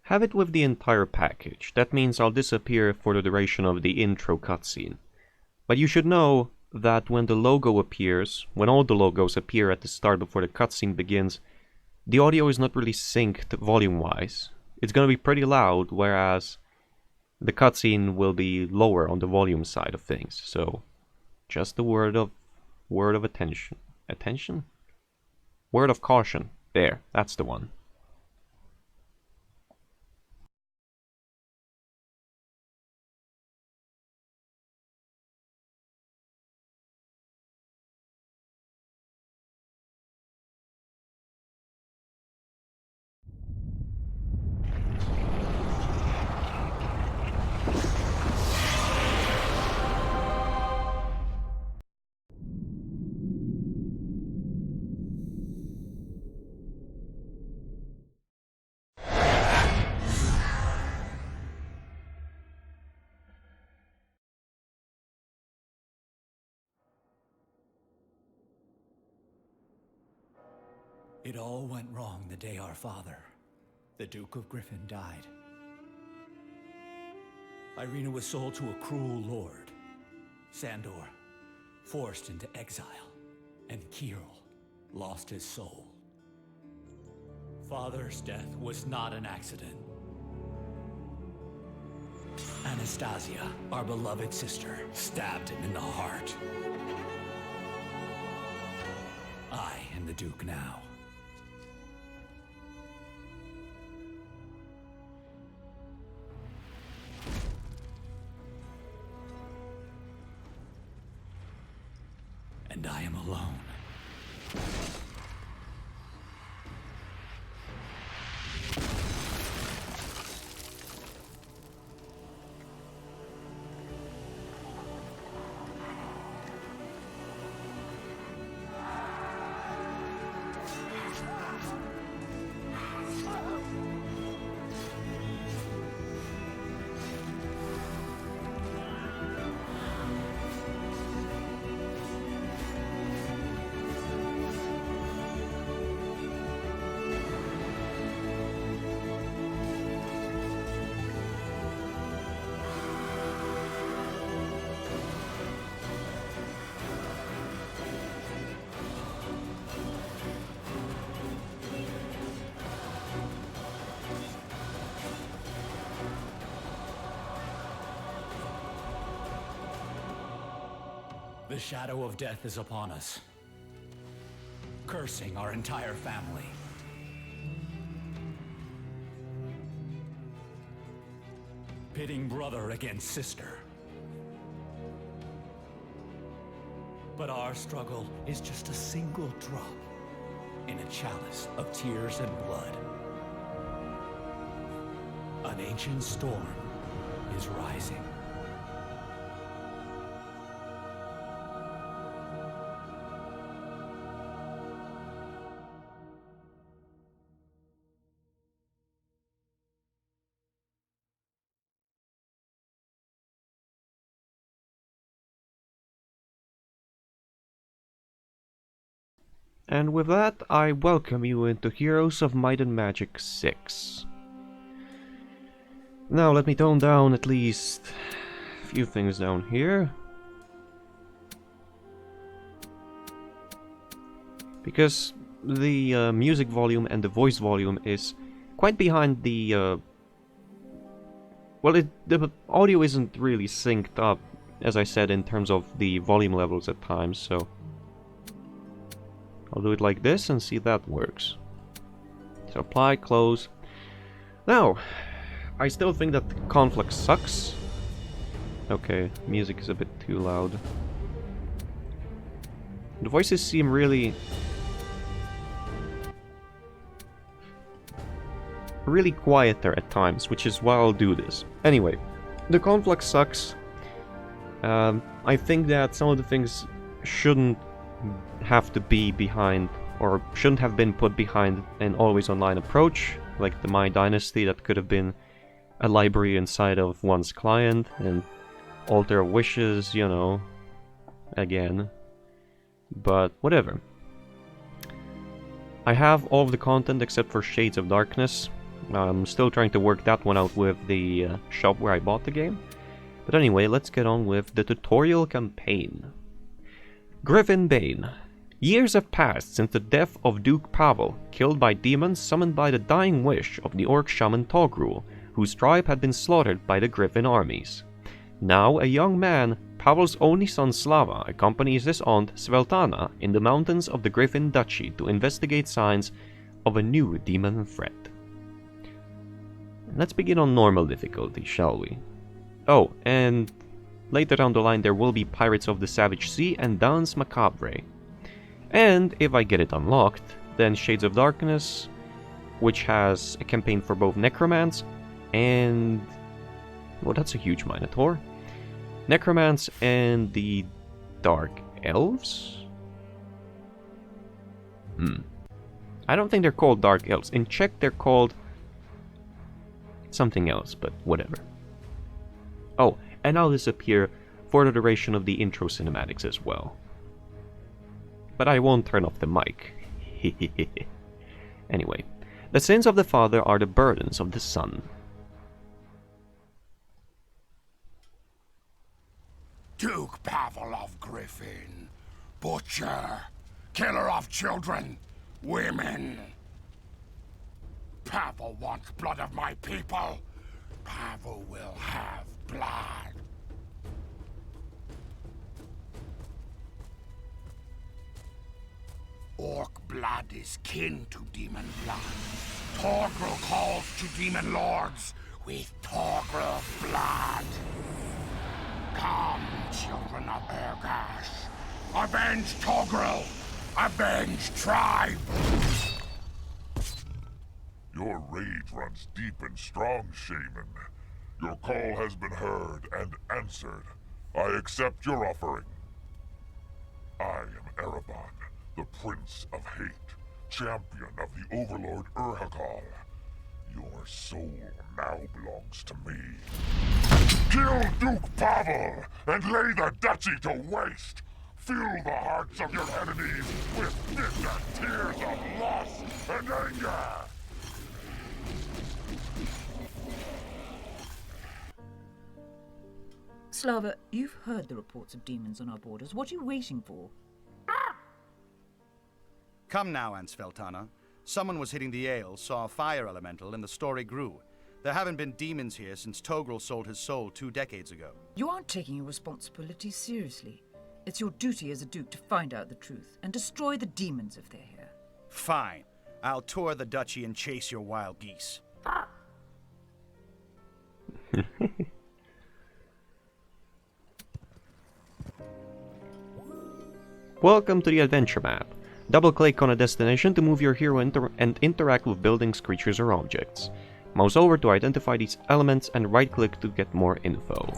have it with the entire package. That means I'll disappear for the duration of the intro cutscene. But you should know that when the logo appears, when all the logos appear at the start before the cutscene begins, the audio is not really synced volume-wise. It's gonna be pretty loud, whereas the cutscene will be lower on the volume side of things. So, just a word of attention. Attention? Word of caution. There, that's the one. It all went wrong the day our father, the Duke of Griffin, died. Irina was sold to a cruel lord, Sandor, forced into exile, and Kirill lost his soul. Father's death was not an accident. Anastasia, our beloved sister, stabbed him in the heart. I am the Duke now. And I am alone. The shadow of death is upon us, cursing our entire family. Pitting brother against sister. But our struggle is just a single drop in a chalice of tears and blood. An ancient storm is rising. And with that, I welcome you into Heroes of Might and Magic 6. Now let me tone down at least a few things down here. Because the music volume and the voice volume is quite behind the... the audio isn't really synced up, as I said, in terms of the volume levels at times, so... I'll do it like this and see if that works. So apply, close. Now, I still think that the conflict sucks. Okay, music is a bit too loud. The voices seem really quieter at times, which is why I'll do this. Anyway, the conflict sucks. I think that some of the things shouldn't have to be behind, or shouldn't have been put behind an always online approach, like the My Dynasty that could have been a library inside of one's client, and Altar of Wishes, you know, again. But whatever. I have all of the content except for Shades of Darkness, I'm still trying to work that one out with the shop where I bought the game. But anyway, let's get on with the tutorial campaign. Griffin Bane. Years have passed since the death of Duke Pavel, killed by demons summoned by the dying wish of the orc shaman Togrul, whose tribe had been slaughtered by the Griffin armies. Now a young man, Pavel's only son Slava, accompanies his aunt Sveltana in the mountains of the Griffin Duchy to investigate signs of a new demon threat. Let's begin on normal difficulty, shall we? Oh, and later down the line there will be Pirates of the Savage Sea and Danse Macabre. And if I get it unlocked, then Shades of Darkness, which has a campaign for both Necromance and... well, that's a huge Minotaur. Necromance and the Dark Elves? I don't think they're called Dark Elves. In Czech they're called something else, but whatever. Oh, and I'll disappear for the duration of the intro cinematics as well. But I won't turn off the mic. Anyway, the sins of the father are the burdens of the son. Duke Pavel of Griffin, butcher, killer of children, women. Pavel wants blood of my people. Pavel will have blood. Orc blood is kin to demon blood. Togrul calls to demon lords with Togrul blood. Come, children of Ergash. Avenge Togrul! Avenge tribe! Your rage runs deep and strong, Shaman. Your call has been heard and answered. I accept your offering. I am Erebon, the Prince of Hate, champion of the Overlord Urhakal. Your soul now belongs to me. Kill Duke Pavel and lay the duchy to waste! Fill the hearts of your enemies with bitter tears of loss and anger! Slava, you've heard the reports of demons on our borders. What are you waiting for? Come now, Aunt Sveltana. Someone was hitting the ale, saw a fire elemental, and the story grew. There haven't been demons here since Togrul sold his soul 2 decades ago. You aren't taking your responsibilities seriously. It's your duty as a duke to find out the truth and destroy the demons if they're here. Fine. I'll tour the duchy and chase your wild geese. Welcome to the adventure map. Double-click on a destination to move your hero and interact with buildings, creatures, or objects. Mouse over to identify these elements and right-click to get more info.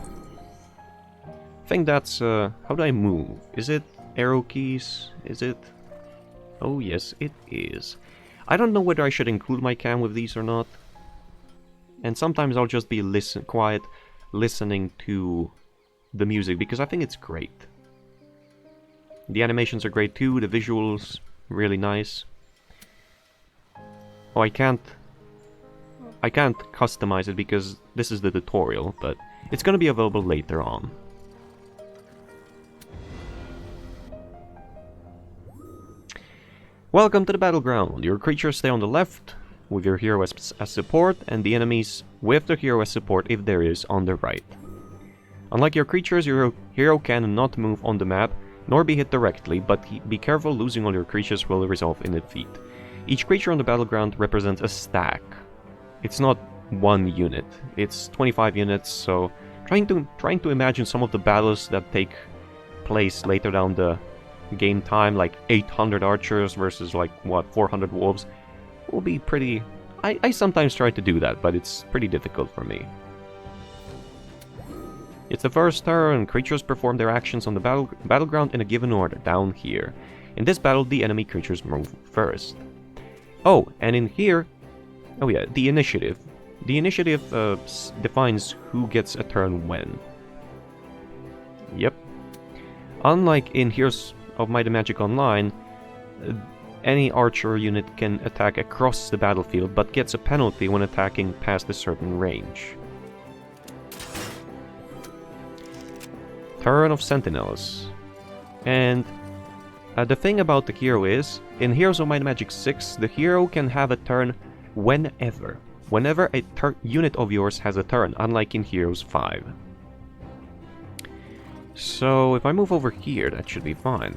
I think that's, how do I move? Is it arrow keys? Is it? Oh yes, it is. I don't know whether I should include my cam with these or not. And sometimes I'll just be quiet, listening to the music, because I think it's great. The animations are great too, the visuals really nice. Oh, I can't customize it because this is the tutorial, but it's gonna be available later on. Welcome to the battleground. Your creatures stay on the left with your hero as support, and the enemies with the hero as support if there is on the right. Unlike your creatures, your hero cannot move on the map nor be hit directly, but be careful, losing all your creatures will result in a defeat. Each creature on the battleground represents a stack. It's not one unit, it's 25 units, so trying to imagine some of the battles that take place later down the game time, like 800 archers versus like, what, 400 wolves, will be pretty... I sometimes try to do that, but it's pretty difficult for me. It's the first turn. Creatures perform their actions on the battleground in a given order, down here. In this battle, the enemy creatures move first. Oh, and in here... oh yeah, the initiative. The initiative defines who gets a turn when. Yep. Unlike in Heroes of Might and Magic Online, Any archer unit can attack across the battlefield, but gets a penalty when attacking past a certain range. Turn of Sentinels. And the thing about the hero is, in Heroes of Might and Magic 6, the hero can have a turn whenever. Whenever a unit of yours has a turn, unlike in Heroes 5. So, if I move over here, that should be fine.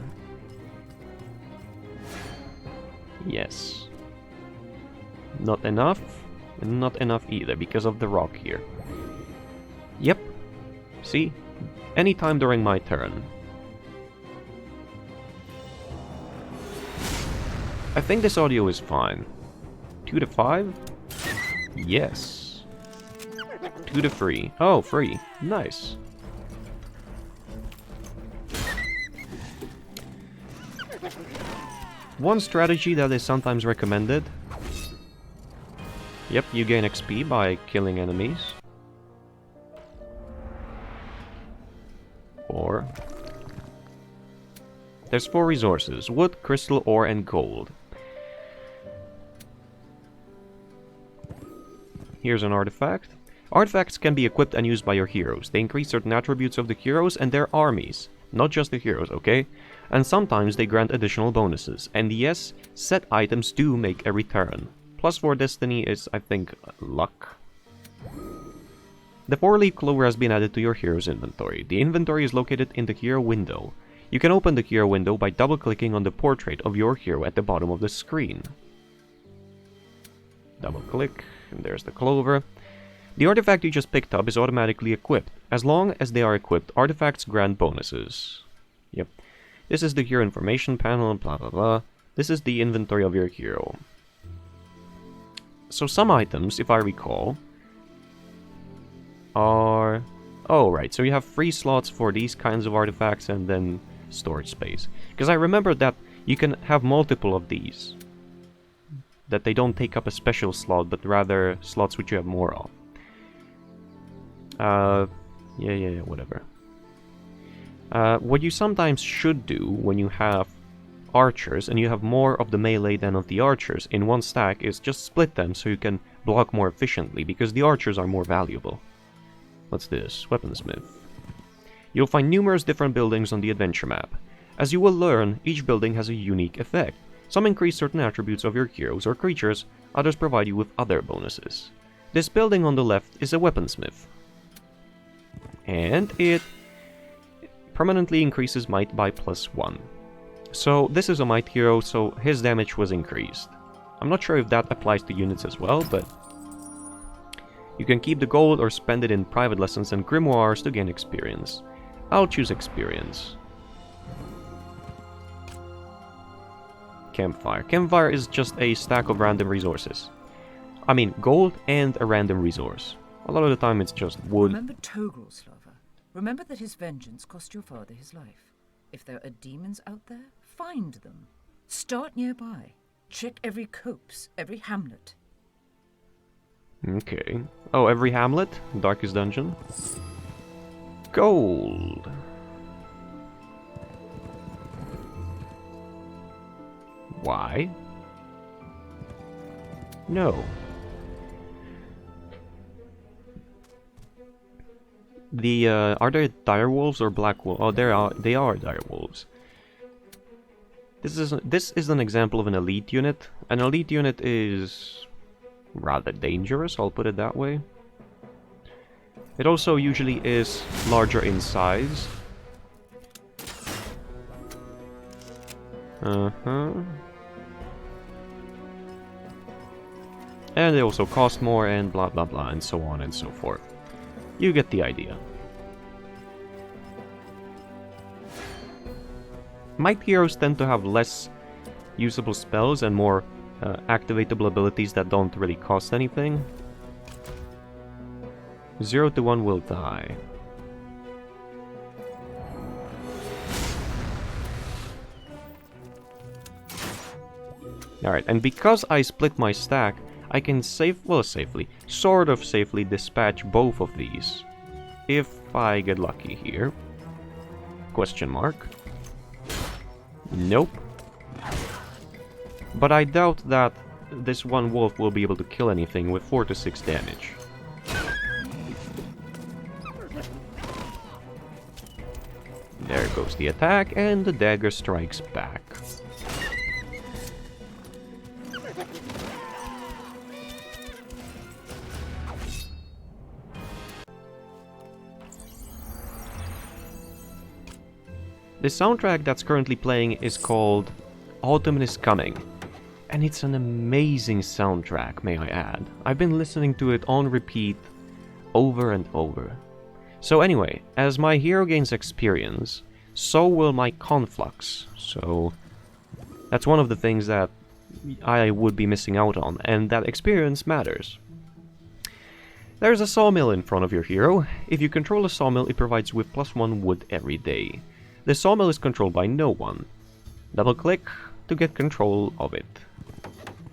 Yes. Not enough, and not enough either, because of the rock here. Yep. See? Anytime during my turn. I think this audio is fine. 2 to 5? Yes. 2 to 3. Oh, 3. Nice. One strategy that is sometimes recommended. Yep, you gain XP by killing enemies. Or... there's 4 resources: wood, crystal, ore, and gold. Here's an artifact. Artifacts can be equipped and used by your heroes. They increase certain attributes of the heroes and their armies. Not just the heroes, okay? And sometimes they grant additional bonuses. And yes, set items do make a return. +4 destiny is, I think, luck. The 4-leaf clover has been added to your hero's inventory. The inventory is located in the hero window. You can open the hero window by double-clicking on the portrait of your hero at the bottom of the screen. Double-click, and there's the clover. The artifact you just picked up is automatically equipped. As long as they are equipped, artifacts grant bonuses. Yep. This is the hero information panel, blah blah blah. This is the inventory of your hero. So some items, if I recall, are... oh, right, so you have 3 slots for these kinds of artifacts and then storage space. Because I remember that you can have multiple of these. That they don't take up a special slot, but rather slots which you have more of. Yeah, whatever. What you sometimes should do when you have archers and you have more of the melee than of the archers in one stack is just split them so you can block more efficiently, because the archers are more valuable. What's this? Weaponsmith. You'll find numerous different buildings on the adventure map. As you will learn, each building has a unique effect. Some increase certain attributes of your heroes or creatures, others provide you with other bonuses. This building on the left is a weaponsmith. And it permanently increases might by +1. So this is a might hero, so his damage was increased. I'm not sure if that applies to units as well, but... you can keep the gold or spend it in private lessons and grimoires to gain experience. I'll choose experience. Campfire. Campfire is just a stack of random resources. I mean, gold and a random resource. A lot of the time it's just wood. Remember Togrul's lover. Remember that his vengeance cost your father his life. If there are demons out there, find them. Start nearby. Check every copse, every hamlet. Okay. Oh, every hamlet? Darkest dungeon? Gold. Why? No. The, are there direwolves or black wolves? Oh, they are direwolves. This is an example of an elite unit. An elite unit is rather dangerous, I'll put it that way. It also usually is larger in size. And they also cost more and blah blah blah and so on and so forth. You get the idea. Might heroes tend to have less usable spells and more activatable abilities that don't really cost anything. 0 to 1 will die. Alright, and because I split my stack, I can sort of safely dispatch both of these. If I get lucky here. Question mark. Nope. But I doubt that this one wolf will be able to kill anything with 4 to 6 damage. There goes the attack, and the dagger strikes back. The soundtrack that's currently playing is called Autumn is Coming, and it's an amazing soundtrack, may I add. I've been listening to it on repeat over and over. So anyway, as my hero gains experience, so will my conflux, so that's one of the things that I would be missing out on, and that experience matters. There's a sawmill in front of your hero. If you control a sawmill, it provides with +1 wood every day. The sawmill is controlled by no one. Double-click to get control of it.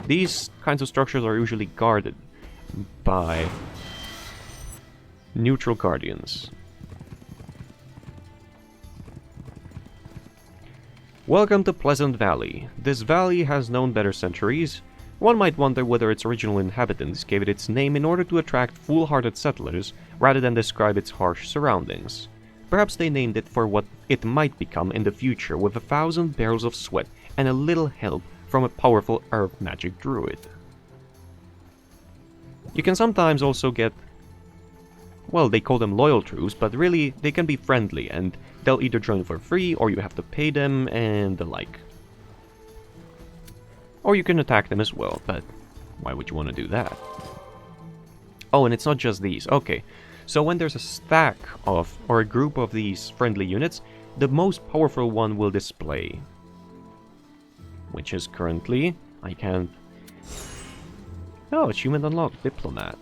These kinds of structures are usually guarded by neutral guardians. Welcome to Pleasant Valley. This valley has known better centuries. One might wonder whether its original inhabitants gave it its name in order to attract foolhardy settlers rather than describe its harsh surroundings. Perhaps they named it for what it might become in the future with 1,000 barrels of sweat and a little help from a powerful herb magic druid. You can sometimes also get, well, they call them loyal troops, but really they can be friendly and they'll either join for free or you have to pay them and the like. Or you can attack them as well, but why would you want to do that? Oh, and it's not just these. Okay. So when there's a stack of, or a group of these friendly units, the most powerful one will display. Which is currently, I can't... Oh, achievement unlocked, Diplomat.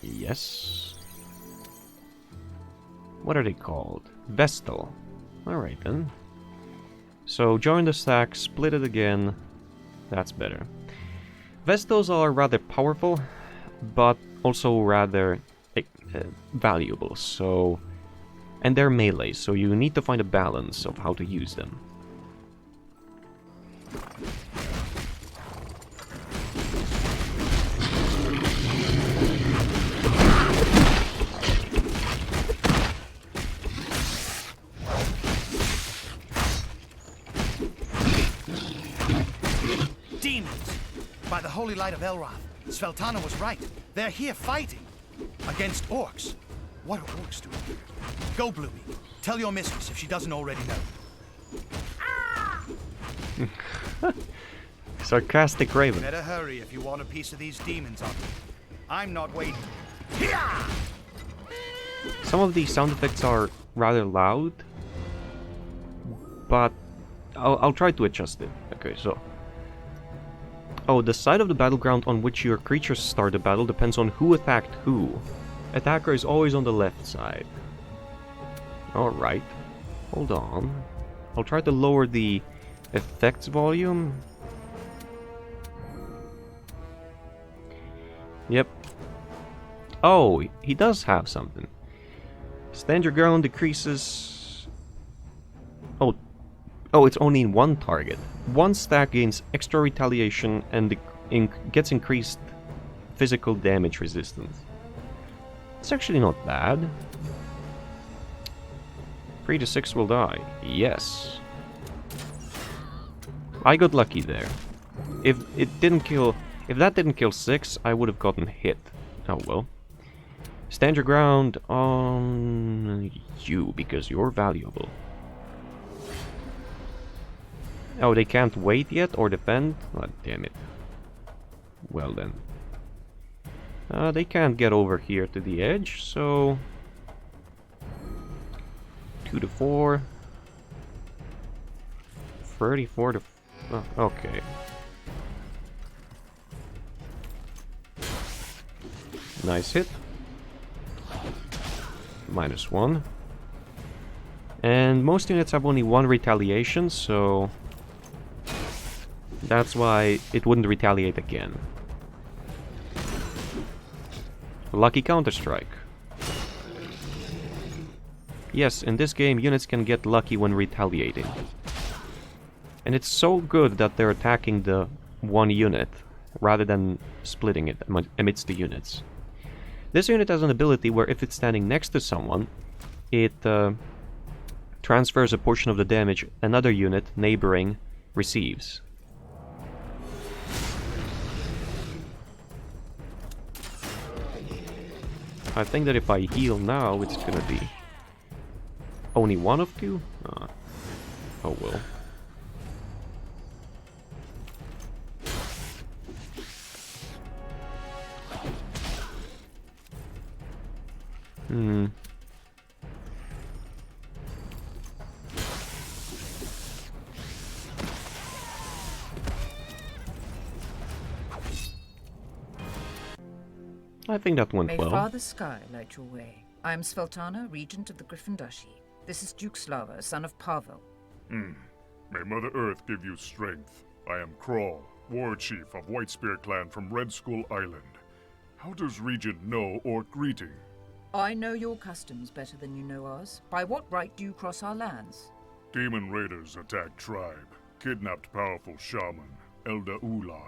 Yes. What are they called? Vestal. Alright then. So join the stack, split it again. That's better. Vestals are rather powerful, but also rather valuable, so... And they're melee, so you need to find a balance of how to use them. Demons! By the holy light of Elroth, Sveltana was right. They're here fighting. Against orcs. What are orcs doing here? Go, Bluey. Tell your mistress if she doesn't already know. Sarcastic Raven. Better hurry if you want a piece of these demons on you. I'm not waiting. Some of these sound effects are rather loud, but I'll try to adjust it. Okay, so... Oh, the side of the battleground on which your creatures start the battle depends on who attacked who. Attacker is always on the left side. Alright. Hold on. I'll try to lower the effects volume. Yep. Oh, he does have something. Stand your ground decreases... Oh, it's only in one target. One stack gains extra retaliation and gets increased physical damage resistance. It's actually not bad. 3 to 6 will die. Yes. I got lucky there. If that didn't kill 6, I would have gotten hit. Oh well. Stand your ground on you because you're valuable. Oh, they can't wait yet or defend? Oh, damn it. Well then. They can't get over here to the edge, so... 2 to 4. 34 to... Oh, okay. Nice hit. -1. And most units have only 1 retaliation, so... That's why it wouldn't retaliate again. Lucky Counter-Strike. Yes, in this game units can get lucky when retaliating. And it's so good that they're attacking the one unit, rather than splitting it amidst the units. This unit has an ability where if it's standing next to someone, it transfers a portion of the damage another unit neighboring receives. I think that if I heal now, it's gonna be only one of two? Oh well. I think that went May well. Father Sky light your way. I am Sveltana, regent of the Griffin Duchy. This is Duke Slava, son of Pavel. May Mother Earth give you strength. I am Crawl, war chief of Whitespear clan from Red Skull Island. How does Regent know Orc greeting? I know your customs better than you know ours. By what right do you cross our lands? Demon raiders attacked tribe. Kidnapped powerful shaman, Elda Ula.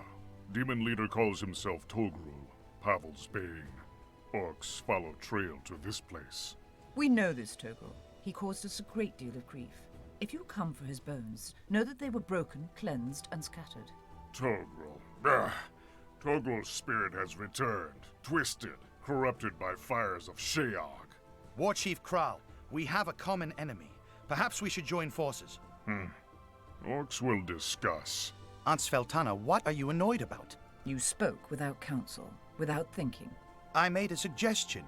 Demon leader calls himself Togrul, Pavel's Bane. Orcs follow trail to this place. We know this Togol. He caused us a great deal of grief. If you come for his bones, know that they were broken, cleansed, and scattered. Togrul. Togrul's spirit has returned, twisted, corrupted by fires of Sheog. War Chief Kral, we have a common enemy. Perhaps we should join forces. Orcs will discuss. Aunt Sveltana, what are you annoyed about? You spoke without counsel, without thinking. I made a suggestion.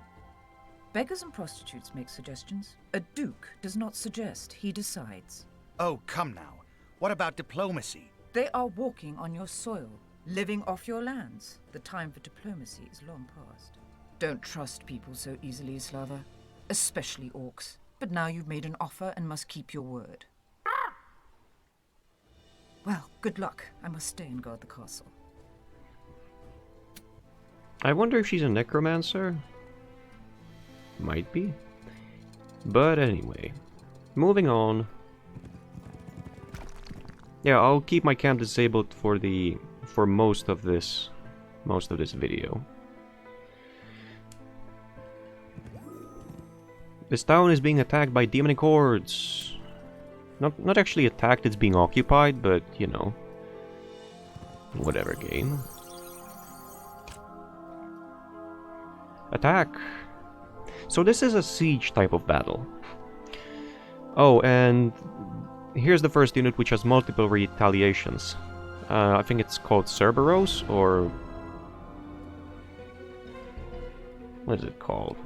Beggars and prostitutes make suggestions. A duke does not suggest, he decides. Oh, come now. What about diplomacy? They are walking on your soil, living off your lands. The time for diplomacy is long past. Don't trust people so easily, Slava. Especially orcs. But now you've made an offer and must keep your word. Well, good luck. I must stay and guard the castle. I wonder if she's a necromancer? Might be. But anyway, moving on. Yeah, I'll keep my camp disabled for most of this video. This town is being attacked by demonic hordes. Not actually attacked, it's being occupied, but you know. Whatever, game. Attack! So this is a siege type of battle. Oh, and here's the first unit which has multiple retaliations. I think it's called Cerberus, or... what is it called?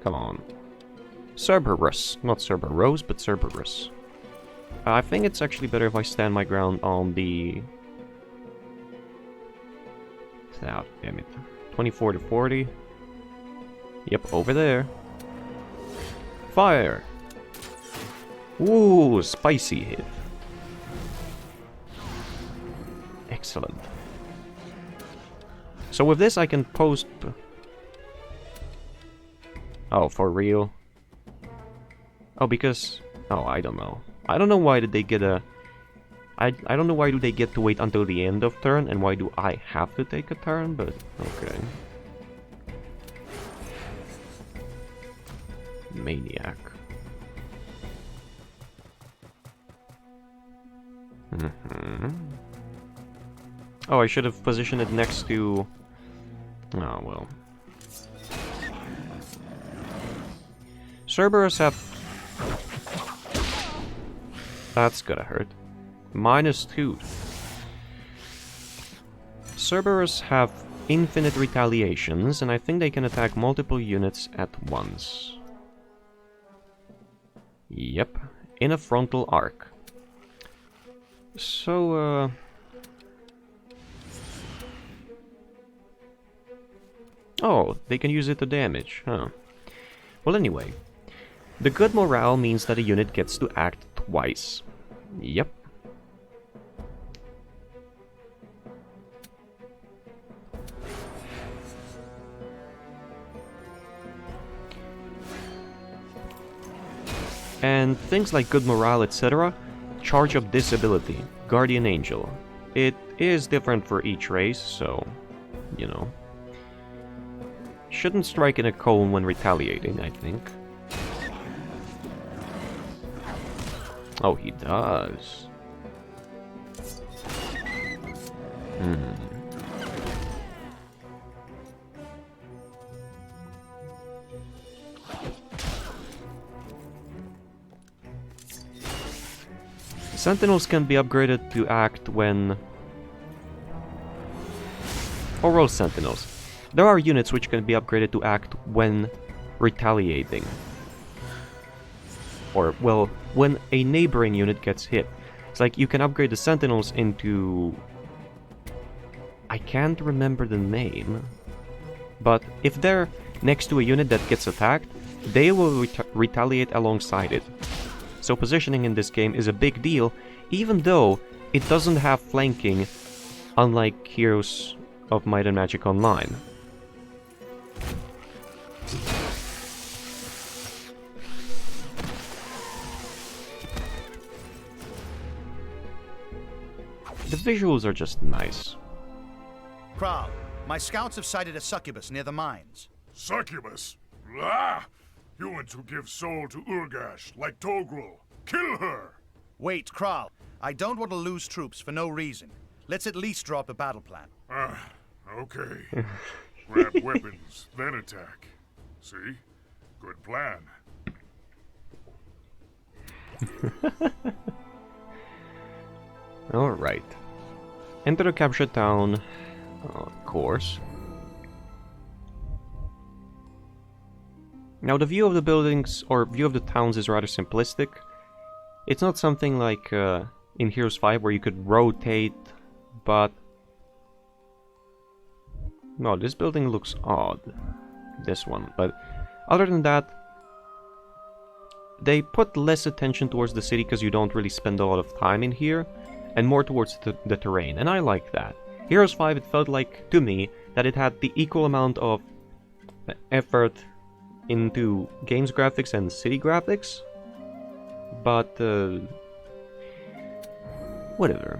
Come on. Cerberus. Not Cerberus, but Cerberus. I think it's actually better if I stand my ground on the... oh, damn it. 24 to 40. Yep, over there. Fire! Ooh, spicy hit. Excellent. So with this I can post... oh, for real? Oh, because... oh, I don't know. I don't know why did they get a... I don't know why do they get to wait until the end of turn, and why do I have to take a turn, but okay. Maniac. Oh, I should have positioned it next to... oh, well. Cerberus have... that's gonna hurt. -2. Cerberus have infinite retaliations, and I think they can attack multiple units at once. Yep, in a frontal arc. So, oh, they can use it to damage, huh? Well, anyway. The good morale means that a unit gets to act twice. Yep. And things like good morale, etc., charge up this ability, Guardian Angel. It is different for each race, so, you know. Shouldn't strike in a cone when retaliating, I think. Oh, he does. Sentinels can be upgraded to act when... Or all Sentinels. There are units which can be upgraded to act when retaliating. Or, well, when a neighboring unit gets hit. It's like you can upgrade the Sentinels into... I can't remember the name. But if they're next to a unit that gets attacked, they will retaliate alongside it. So positioning in this game is a big deal, even though it doesn't have flanking, unlike Heroes of Might and Magic Online. The visuals are just nice. Kral, my scouts have sighted a succubus near the mines. Succubus? Ah! Humans who give soul to Urgash, like Togrul. Kill her! Wait, Kral. I don't want to lose troops for no reason. Let's at least draw up a battle plan. Okay. Grab weapons, then attack. See? Good plan. Alright. Enter the captured town. Of course. Now the view of the buildings, or view of the towns, is rather simplistic. It's not something like in Heroes 5 where you could rotate, but... No, this building looks odd. This one. But other than that, they put less attention towards the city because you don't really spend a lot of time in here, and more towards the terrain, and I like that. Heroes 5, it felt like, to me, that it had the equal amount of effort into games graphics and city graphics, but whatever.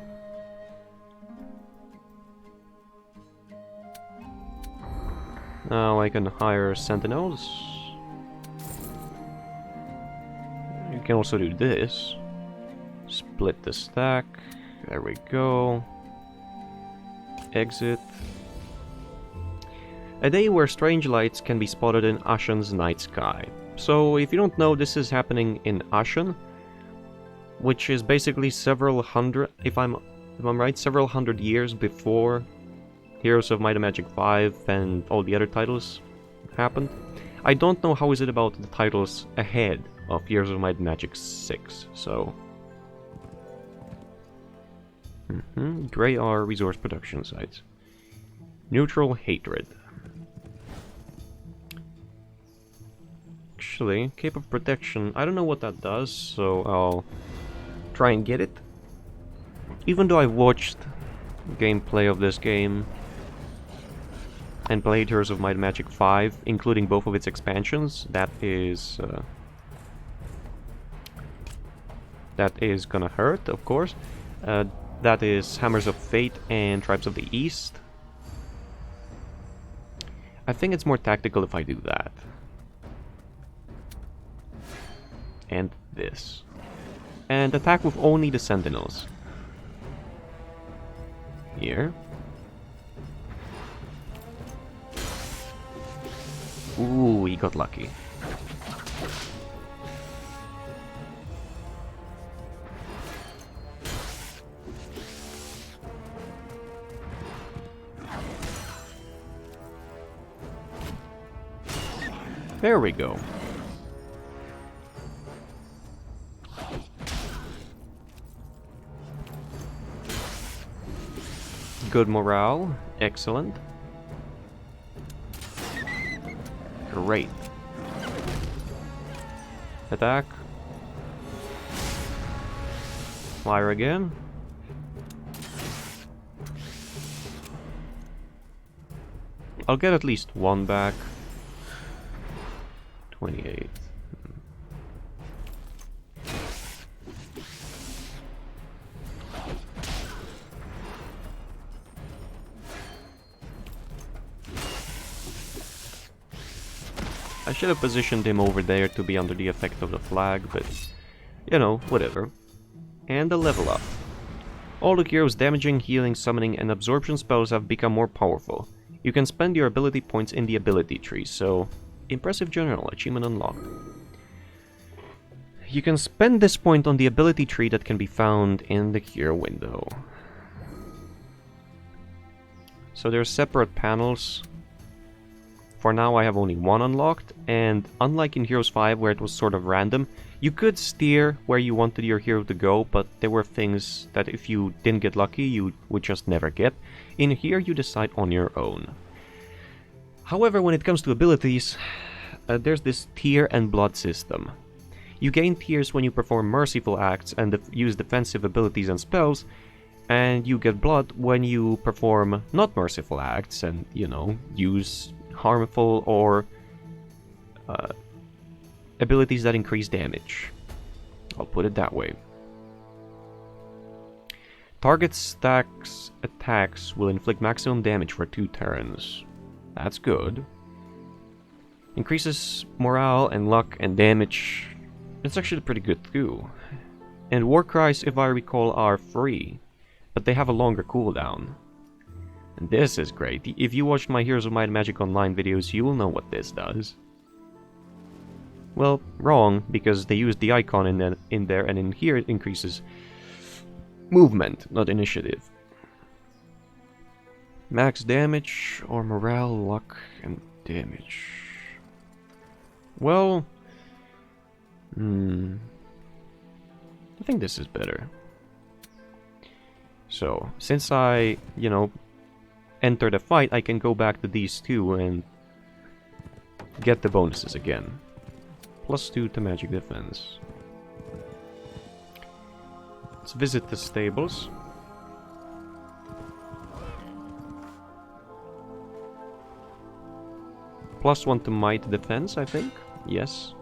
Now I can hire sentinels. You can also do this. Split the stack. There we go. Exit. A day where strange lights can be spotted in Ashen's night sky. So, if you don't know, this is happening in Ashen, which is basically several hundred, if I'm right, several hundred years before Heroes of Might and Magic 5 and all the other titles happened. I don't know how is it about the titles ahead of Heroes of Might and Magic 6, so... Grey are resource production sites. Neutral hatred. Actually, Cape of Protection, I don't know what that does, so I'll try and get it. Even though I've watched gameplay of this game and played Heroes of Might and Magic 5, including both of its expansions, that is gonna hurt, of course. That is Hammers of Fate and Tribes of the East. I think it's more tactical if I do that. And this. And attack with only the sentinels. Here. Ooh, we got lucky. There we go. Good morale. Excellent. Great. Attack. Fire again. I'll get at least one back. 28. I should have positioned him over there to be under the effect of the flag, but, you know, whatever. And a level up. All the heroes' damaging, healing, summoning, and absorption spells have become more powerful. You can spend your ability points in the ability tree, so... Impressive General, achievement unlocked. You can spend this point on the ability tree that can be found in the hero window. So there's separate panels. For now I have only one unlocked, and unlike in Heroes 5 where it was sort of random, you could steer where you wanted your hero to go, but there were things that if you didn't get lucky you would just never get. In here you decide on your own. However, when it comes to abilities, there's this tier and blood system. You gain tiers when you perform merciful acts and use defensive abilities and spells, and you get blood when you perform not merciful acts and, you know, use harmful or abilities that increase damage. I'll put it that way. Target stacks attacks will inflict maximum damage for 2 turns. That's good. Increases morale and luck and damage. It's actually pretty good too. And war cries, if I recall, are free, but they have a longer cooldown. And this is great. If you watched my Heroes of Might and Magic Online videos, you will know what this does. Well, wrong, because they used the icon in there, and in here it increases movement, not initiative. Max damage, or morale, luck, and damage. Well... I think this is better. So, since I, you know, enter the fight, I can go back to these two and get the bonuses again. +2 to magic defense. Let's visit the stables. +1 to might defense, I think. Yes.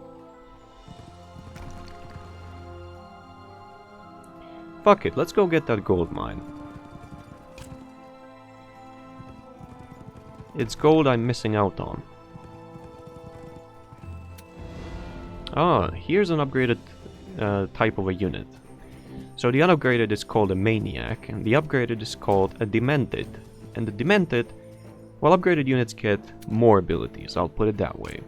Fuck it, let's go get that gold mine. It's gold I'm missing out on. Ah, here's an upgraded type of a unit. So the unupgraded is called a Maniac, and the upgraded is called a Demented. And the Demented, well, upgraded units get more abilities, I'll put it that way.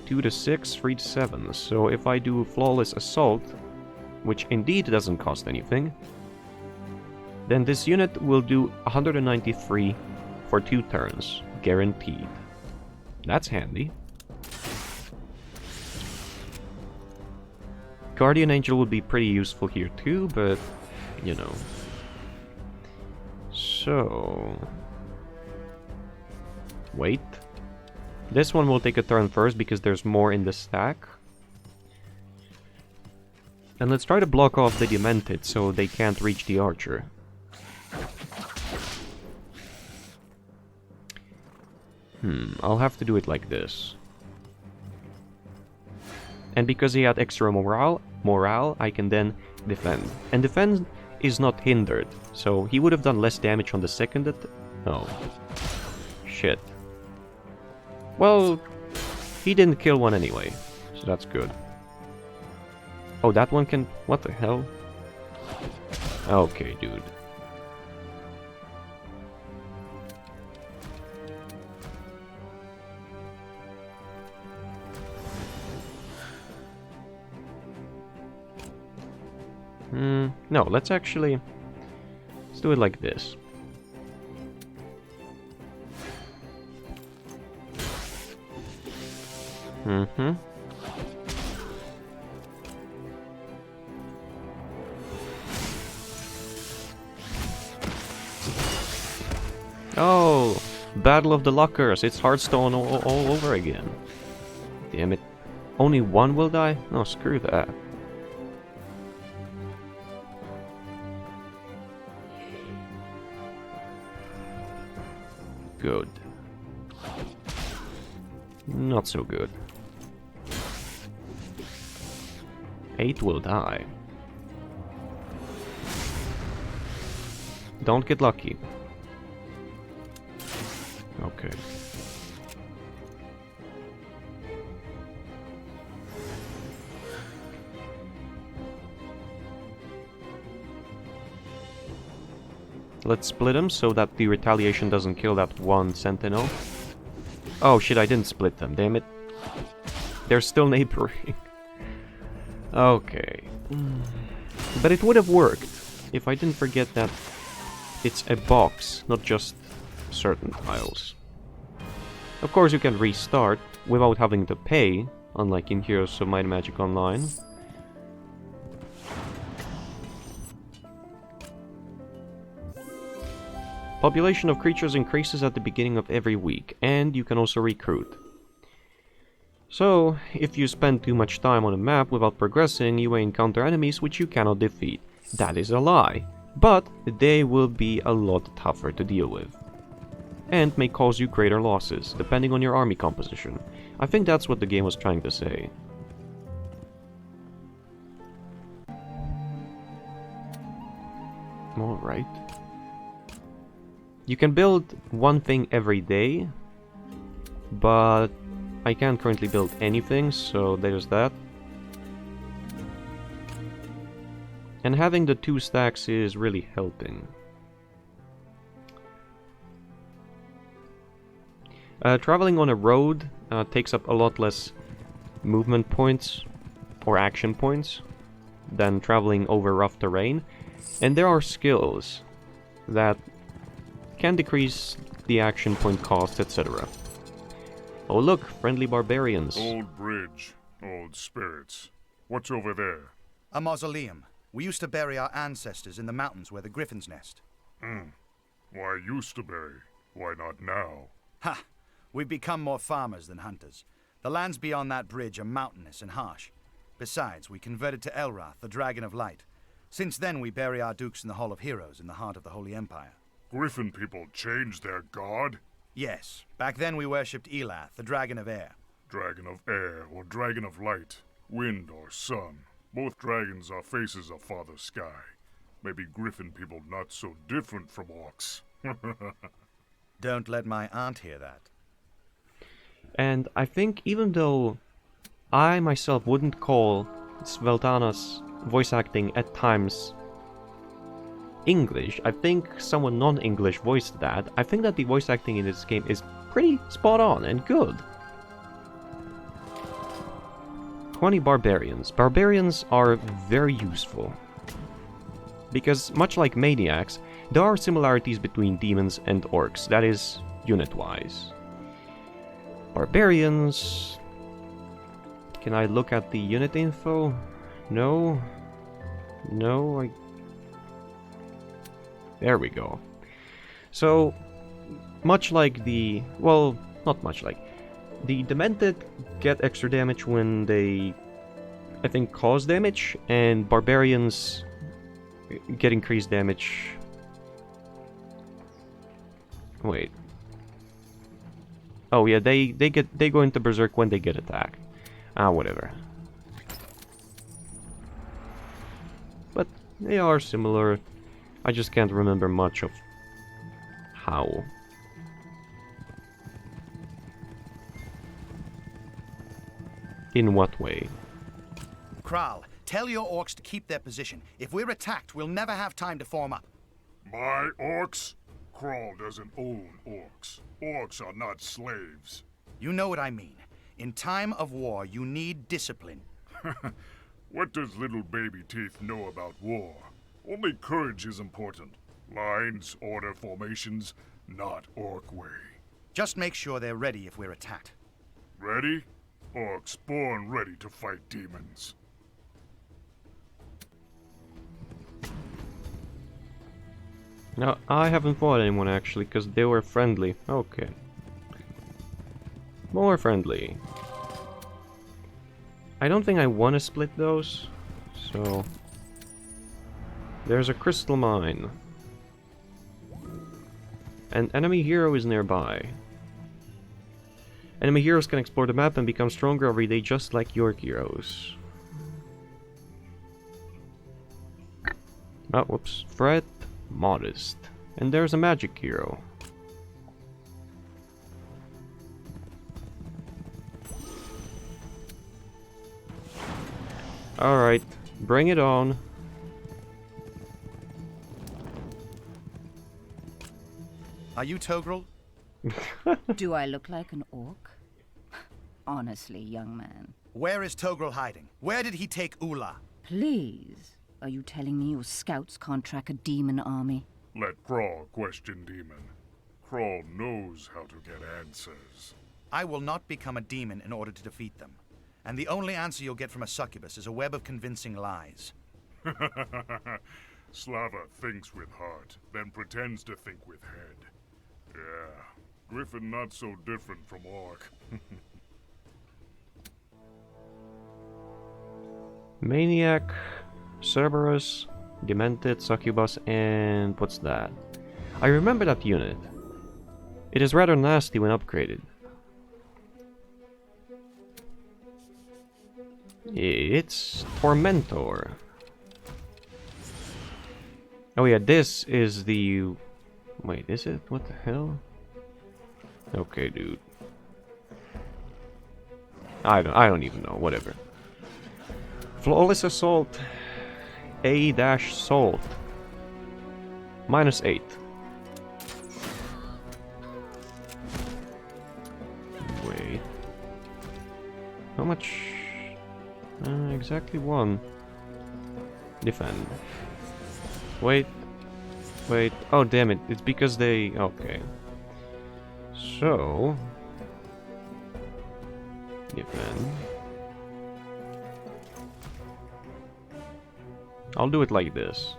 2 to 6, 3 to 7, so if I do Flawless Assault, which indeed doesn't cost anything, then this unit will do 193 for 2 turns, guaranteed. That's handy. Guardian Angel would be pretty useful here too, but, you know. So... wait. This one will take a turn first because there's more in the stack. And let's try to block off the Demented so they can't reach the Archer. I'll have to do it like this. And because he had extra morale, I can then defend. And defend is not hindered, so he would have done less damage on the second oh. Shit. Well, he didn't kill one anyway, so that's good. Oh, that one can... what the hell? Okay, dude. No, let's actually... let's do it like this. Oh! Battle of the Lockers! It's Hearthstone all over again. Damn it. Only one will die? No, screw that. Good. Not so good. 8 will die. Don't get lucky. Okay. Let's split them so that the retaliation doesn't kill that one sentinel. Oh shit, I didn't split them, damn it. They're still neighboring. Okay. But it would have worked if I didn't forget that it's a box, not just certain tiles. Of course you can restart without having to pay, unlike in Heroes of Might and Magic Online. Population of creatures increases at the beginning of every week, and you can also recruit. So, if you spend too much time on a map without progressing, you may encounter enemies which you cannot defeat. That is a lie, but they will be a lot tougher to deal with, and may cause you greater losses, depending on your army composition. I think that's what the game was trying to say. Alright. You can build one thing every day, but I can't currently build anything, so there's that. And having the 2 stacks is really helping. Traveling on a road takes up a lot less movement points or action points than traveling over rough terrain, and there are skills that can decrease the action point cost, etc. Oh look, friendly barbarians. Old bridge, old spirits. What's over there? A mausoleum. We used to bury our ancestors in the mountains where the griffins nest. Why used to bury? Why not now? Ha! We've become more farmers than hunters. The lands beyond that bridge are mountainous and harsh. Besides, we converted to Elrath, the Dragon of Light. Since then, we bury our dukes in the Hall of Heroes in the heart of the Holy Empire. Griffin people changed their god? Yes. Back then we worshipped Elath, the Dragon of Air. Dragon of Air or Dragon of Light, Wind or Sun. Both dragons are faces of Father Sky. Maybe Griffin people not so different from orcs. Don't let my aunt hear that. And I think even though I myself wouldn't call Sveltana's voice acting at times English, I think someone non-English voiced that. I think that the voice acting in this game is pretty spot on and good. 20 barbarians. Barbarians are very useful, because much like maniacs, there are similarities between demons and orcs, that is, unit-wise. Barbarians... Can I look at the unit info? No. No, There we go. So, much like the... Well, not much like. The Demented get extra damage when they, I think, cause damage, and Barbarians get increased damage... Wait. Oh yeah, they go into Berserk when they get attacked. Ah, whatever. But they are similar. I just can't remember much of how. In what way? Kral, tell your orcs to keep their position. If we're attacked, we'll never have time to form up. My orcs? Kral doesn't own orcs. Orcs are not slaves. You know what I mean. In time of war, you need discipline. What does little baby Teeth know about war? Only courage is important. Lines, order, formations, not orc way. Just make sure they're ready if we're attacked. Ready? Orcs born ready to fight demons. No, I haven't fought anyone actually, because they were friendly. Okay. More friendly. I don't think I want to split those, so... There's a crystal mine. An enemy hero is nearby. Enemy heroes can explore the map and become stronger every day, just like your heroes. Oh, whoops. Fret, modest. And there's a magic hero. Alright, bring it on. Are you Togrul? Do I look like an orc? Honestly, young man. Where is Togrul hiding? Where did he take Ula? Please, are you telling me your scouts can't track a demon army? Let Crawl question Demon. Crawl knows how to get answers. I will not become a demon in order to defeat them. And the only answer you'll get from a succubus is a web of convincing lies. Slava thinks with heart, then pretends to think with head. Yeah, Griffin not so different from Orc. Maniac, Cerberus, Demented, Succubus, and what's that? I remember that unit. It is rather nasty when upgraded. It's Tormentor. Oh yeah, this is the... Wait, is it? What the hell? Okay, dude. I don't even know, whatever. Flawless Assault. A-Salt. -8. Wait. How much? Exactly 1. Defend. Wait. Wait. Oh, damn it. It's because they... Okay. So... Defend. I'll do it like this.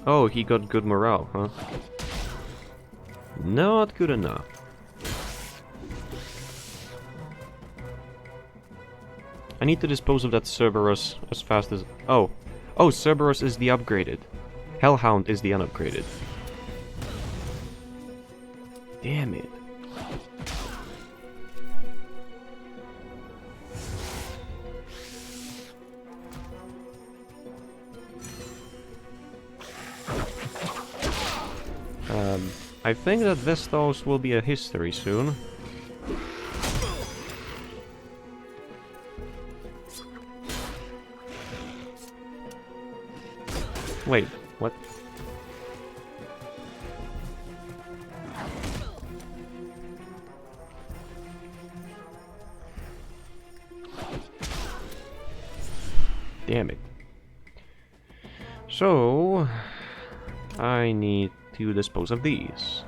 Oh, he got good morale, huh? Not good enough. I need to dispose of that Cerberus as fast as... Oh! Oh, Cerberus is the upgraded. Hellhound is the unupgraded. Damn it. I think that Vestals will be a history soon. Wait, what? Damn it. So, I need to dispose of these.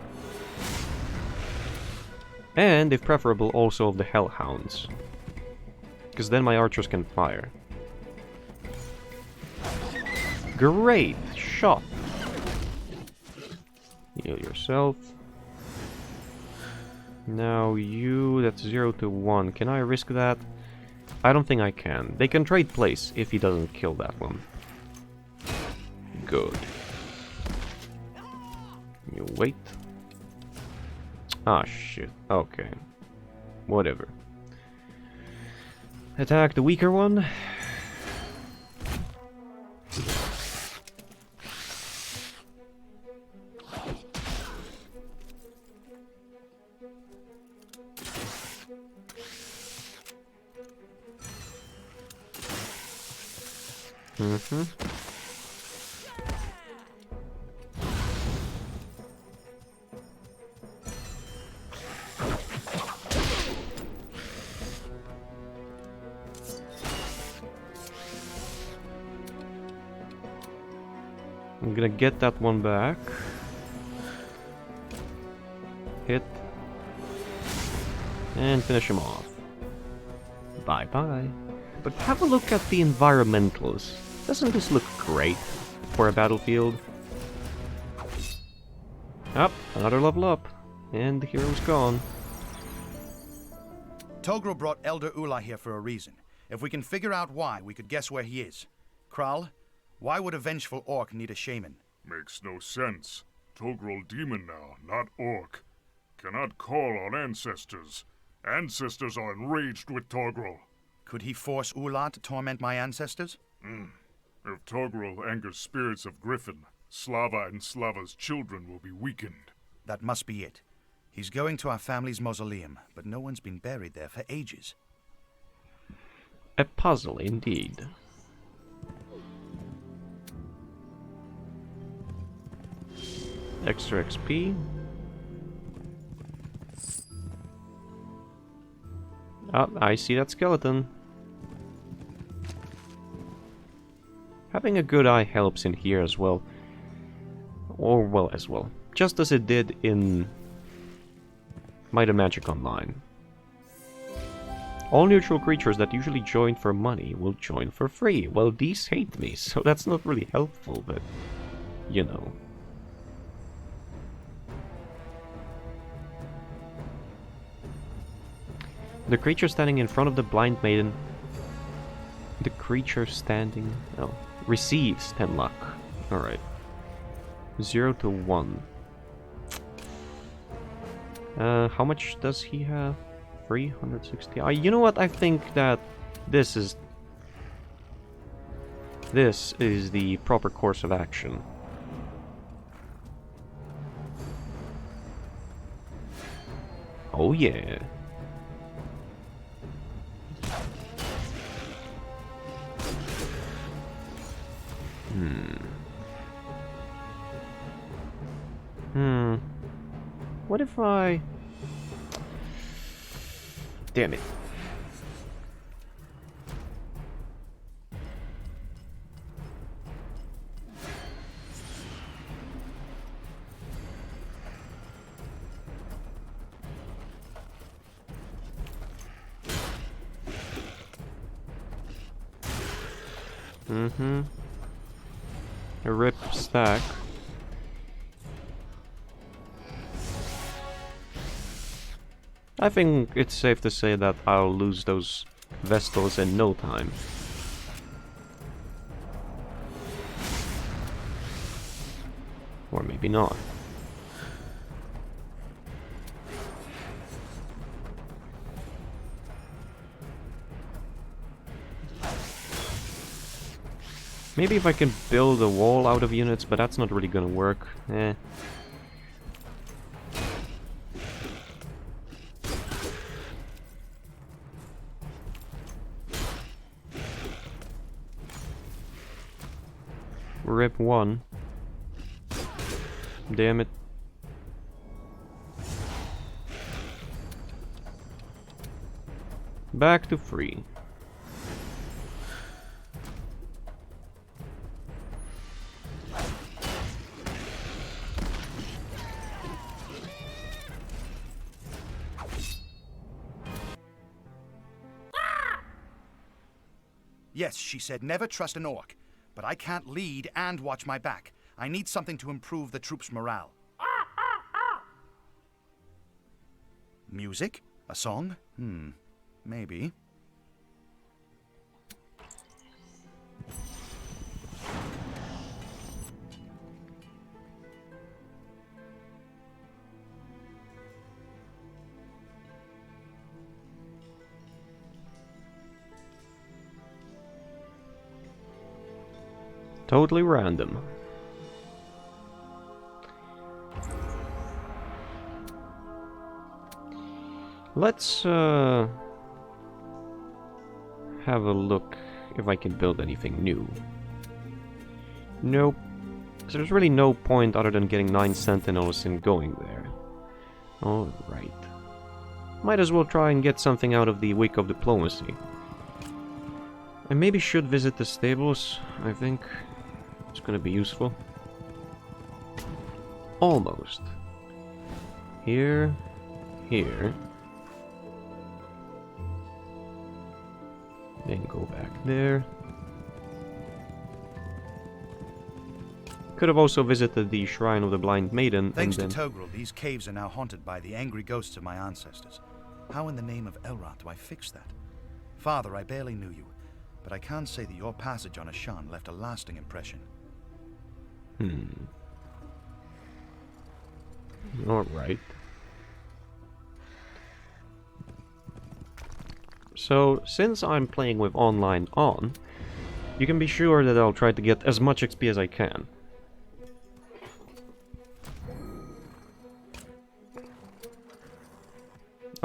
And, if preferable, also of the Hellhounds. Because then my archers can fire. Great shot! Heal yourself. Now you, that's 0 to 1. Can I risk that? I don't think I can. They can trade place if he doesn't kill that one. Good. You wait. Ah, shit. Okay. Whatever. Attack the weaker one. I'm gonna get that one back. Hit. And finish him off. Bye-bye. But have a look at the environmentals. Doesn't this look great for a battlefield? Up, another level up. And the hero's gone. Togrul brought Elder Ula here for a reason. If we can figure out why, we could guess where he is. Kral, why would a vengeful orc need a shaman? Makes no sense. Togrul demon now, not orc. Cannot call on ancestors. Ancestors are enraged with Togrul. Could he force Ula to torment my ancestors? If Togrul angers spirits of Griffin, Slava and Slava's children will be weakened. That must be it. He's going to our family's mausoleum, but no one's been buried there for ages. A puzzle, indeed. Extra XP. Oh, I see that skeleton. Having a good eye helps in here as well. Or, well, as well. Just as it did in Might and Magic Online. All neutral creatures that usually join for money will join for free. Well, these hate me, so that's not really helpful, but, you know. The creature standing in front of the blind maiden... The creature standing... Oh. Receives 10 luck. Alright. 0 to 1. How much does he have? 360. You know what? I think that this is the proper course of action. Oh yeah. What if I... Damn it. A rip stack. I think it's safe to say that I'll lose those vestals in no time. Or maybe not. Maybe if I can build a wall out of units, but that's not really gonna work. Rip 1. Damn it. Back to 3. Yes, she said never trust an orc. But I can't lead and watch my back. I need something to improve the troops' morale. Music? A song? Maybe. Totally random. Let's have a look if I can build anything new. Nope. So there's really no point other than getting 9 sentinels and going there. Alright. Might as well try and get something out of the week of diplomacy. I maybe should visit the stables, I think. It's gonna be useful. Almost. Here. Here. Then go back there. Could have also visited the Shrine of the Blind Maiden. Thanks and to Togrul, these caves are now haunted by the angry ghosts of my ancestors. How in the name of Elrath do I fix that? Father, I barely knew you, but I can say that your passage on Ashan left a lasting impression. Alright. So, since I'm playing with online on, you can be sure that I'll try to get as much XP as I can.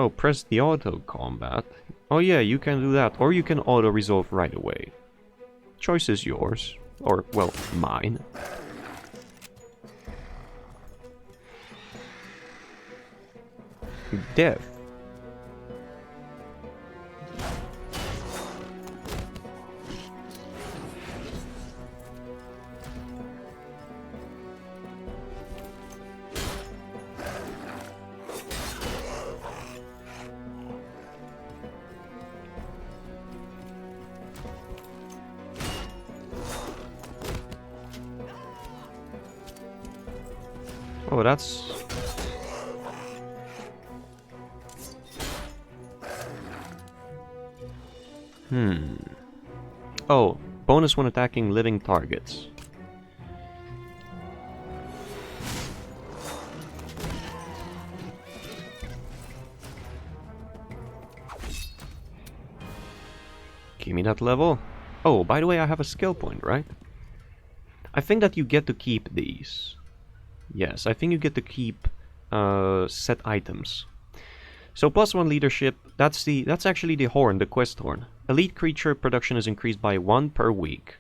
Oh, press the auto combat. Oh yeah, you can do that. Or you can auto resolve right away. Choice is yours. Or, well, mine. Death. Oh, that's... Oh, bonus when attacking living targets. Give me that level. Oh, by the way, I have a skill point, right? I think that you get to keep these. Yes, I think you get to keep set items. So +1 leadership, that's actually the horn, the quest horn. Elite creature production is increased by 1 per week.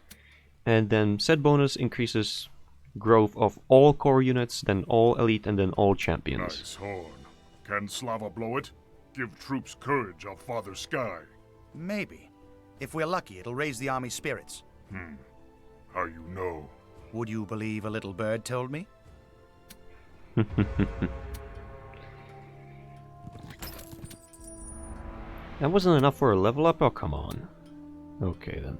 And then set bonus increases growth of all core units, then all elite, and then all champions. Nice horn. Can Slava blow it? Give troops courage of Father Sky. Maybe. If we're lucky, it'll raise the army's spirits. How you know? Would you believe a little bird told me? That wasn't enough for a level up? Oh, come on. Okay, then.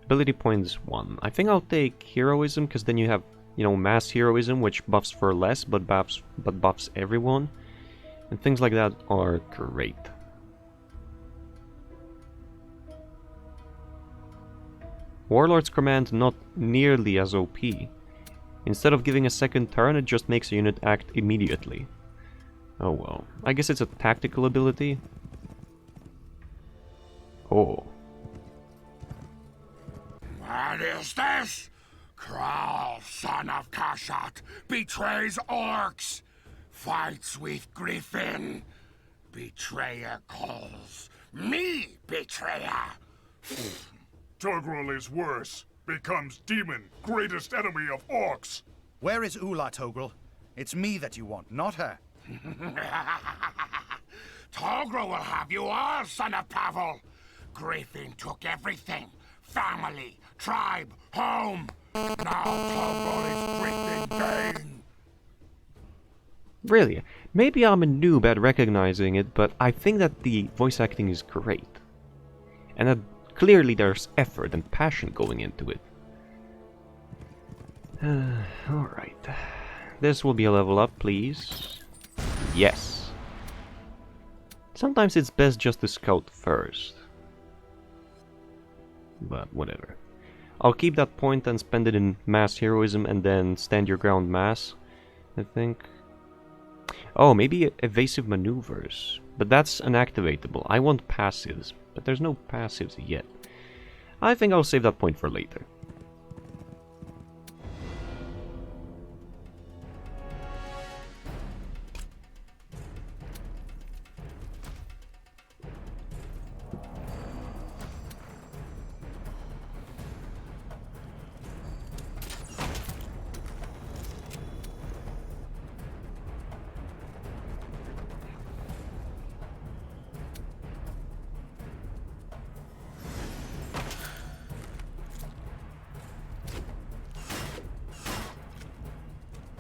Ability points 1. I think I'll take heroism, because then you have, you know, mass heroism, which buffs for less, but buffs everyone. And things like that are great. Warlord's Command not nearly as OP. Instead of giving a second turn, it just makes a unit act immediately. Oh well. I guess it's a tactical ability. Oh. What is this? Kral, son of Kashat, betrays orcs, fights with Griffin. Betrayer calls me betrayer. Togrul is worse. Becomes demon, greatest enemy of orcs. Where is Ula, Togrul? It's me that you want, not her. Togrul will have you all, son of Pavel. Griffin took everything. Family, tribe, home. Now Togrul is Griffin Bane. Really? Maybe I'm a noob at recognizing it, but I think that the voice acting is great. And that clearly there's effort and passion going into it. Alright. This will be a level up, please. Yes. Sometimes it's best just to scout first. But whatever. I'll keep that point and spend it in mass heroism and then stand your ground mass, I think. Oh, maybe evasive maneuvers. But that's unactivatable. I want passives, but there's no passives yet. I think I'll save that point for later.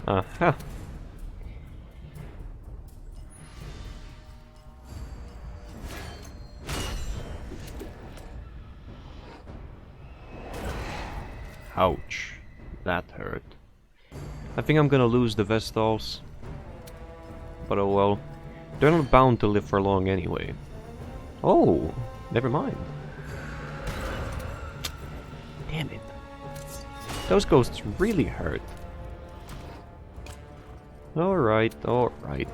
Aha. Ouch. That hurt. I think I'm gonna lose the Vestals. But oh well. They're not bound to live for long anyway. Oh, never mind. Damn it. Those ghosts really hurt. Alright, alright.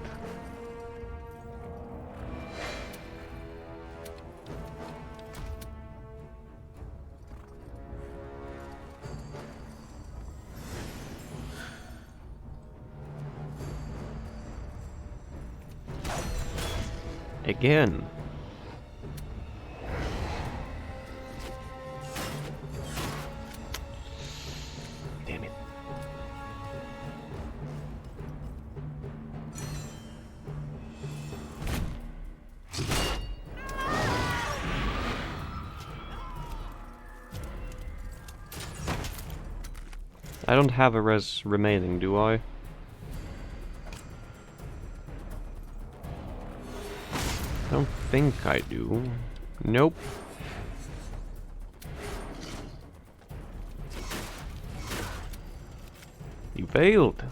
Again. Damn it. I don't have a res remaining, do I? Don't think I do. Nope. You failed.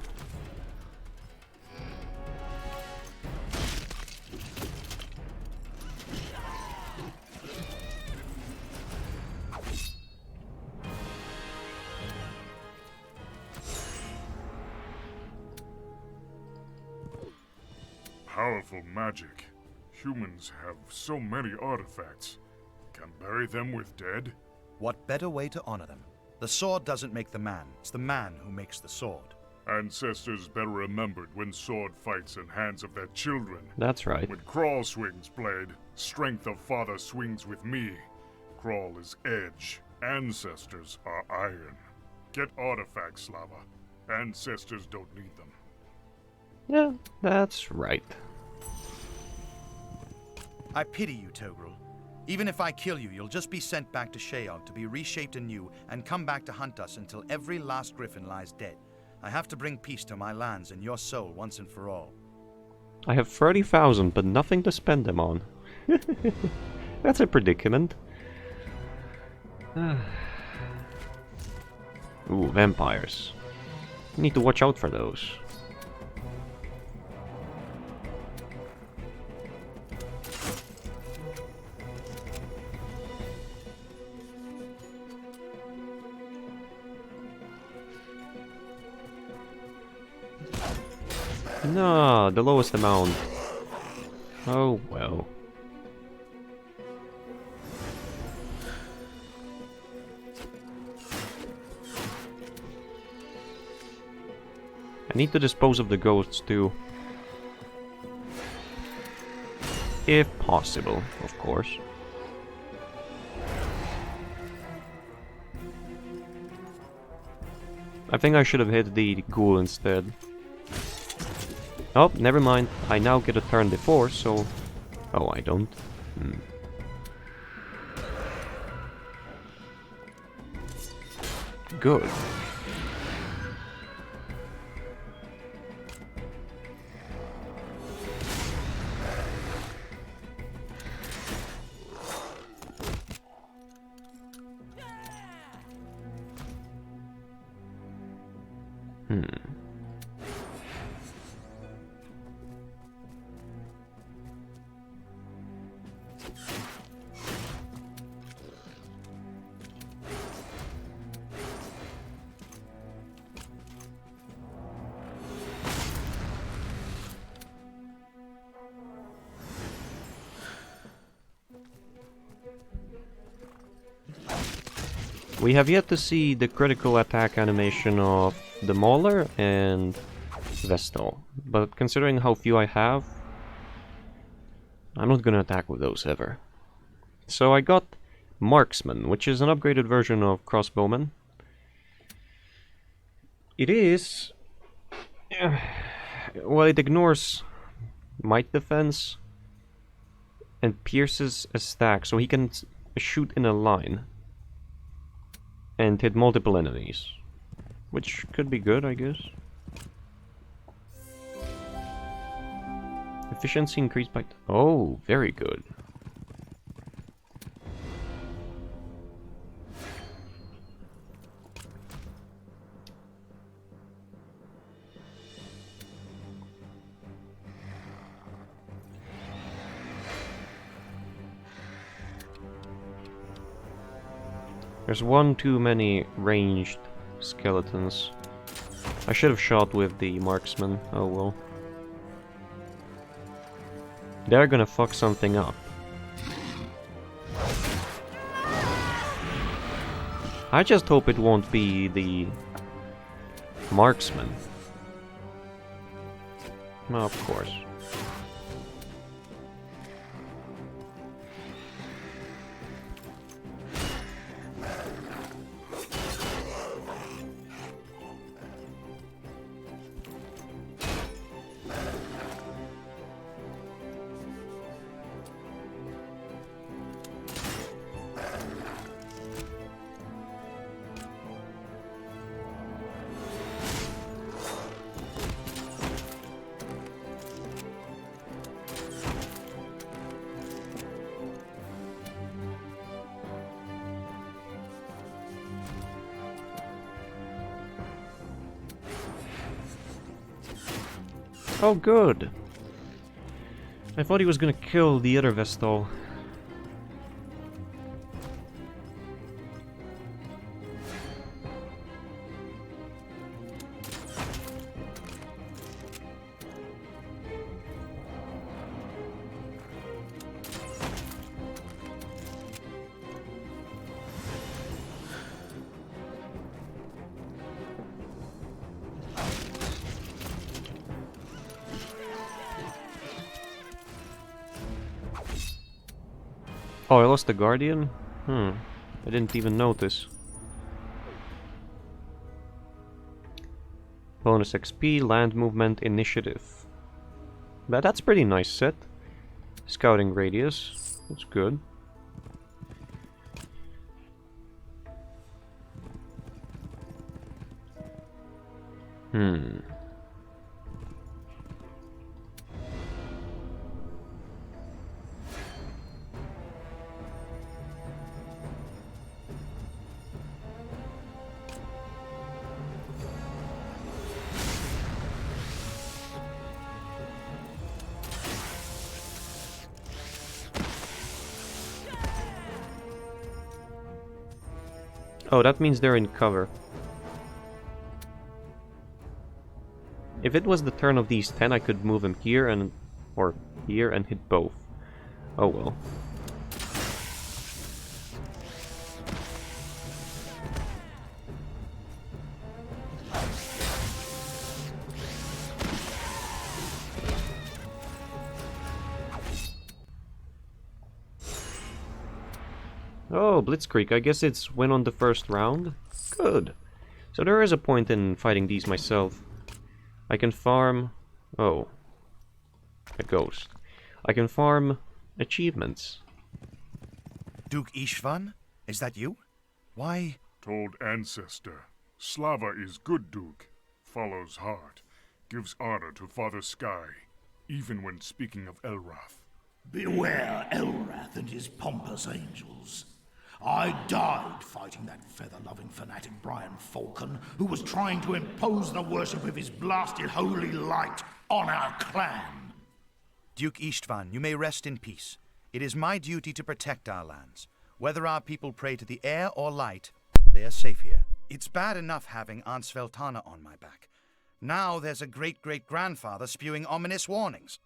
Powerful magic. Humans have so many artifacts. Can bury them with dead? What better way to honor them? The sword doesn't make the man, it's the man who makes the sword. Ancestors better remembered when sword fights in hands of their children. That's right. When Crawl swings blade, strength of father swings with me. Crawl is edge. Ancestors are iron. Get artifacts, Slava. Ancestors don't need them. Yeah, that's right. I pity you, Togrul. Even if I kill you, you'll just be sent back to Sheol to be reshaped anew and come back to hunt us until every last griffin lies dead. I have to bring peace to my lands and your soul once and for all. I have 30,000, but nothing to spend them on. That's a predicament. Ooh, vampires. Need to watch out for those. No, the lowest amount. Oh well. I need to dispose of the ghosts too. If possible, of course. I think I should have hit the ghoul instead. Oh, never mind. I now get a turn before, so... Oh, I don't. Good. We have yet to see the critical attack animation of the Mauler and Vestal, but considering how few I have, I'm not gonna attack with those ever. So I got Marksman, which is an upgraded version of Crossbowman. It is... well, it ignores Might Defense and pierces a stack, so he can shoot in a line and hit multiple enemies, which could be good, I guess. Efficiency increased by... Oh, very good. There's one too many ranged skeletons. I should have shot with the marksman. Oh well. They're gonna fuck something up. I just hope it won't be the marksman. Well, of course. Oh, good. I thought he was gonna kill the other vestal. Oh, I lost the Guardian? I didn't even notice. Bonus XP, land movement, initiative. But that's pretty nice set. Scouting radius. That's good. Oh, that means they're in cover. If it was the turn of these 10, I could move him here and... or here and hit both. Oh well. Oh, Blitzkrieg, I guess it's win on the first round? Good. So there is a point in fighting these myself. I can farm... oh. A ghost. I can farm achievements. Duke Ishvan? Is that you? Why? Told ancestor, Slava is good Duke, follows heart, gives honor to Father Sky, even when speaking of Elrath. Beware Elrath and his pompous angels. I died fighting that feather-loving fanatic Brian Falcon, who was trying to impose the worship of his blasted holy light on our clan. Duke Istvan, you may rest in peace. It is my duty to protect our lands. Whether our people pray to the air or light, they are safe here. It's bad enough having Aunt Sveltana on my back. Now there's a great-great-grandfather spewing ominous warnings.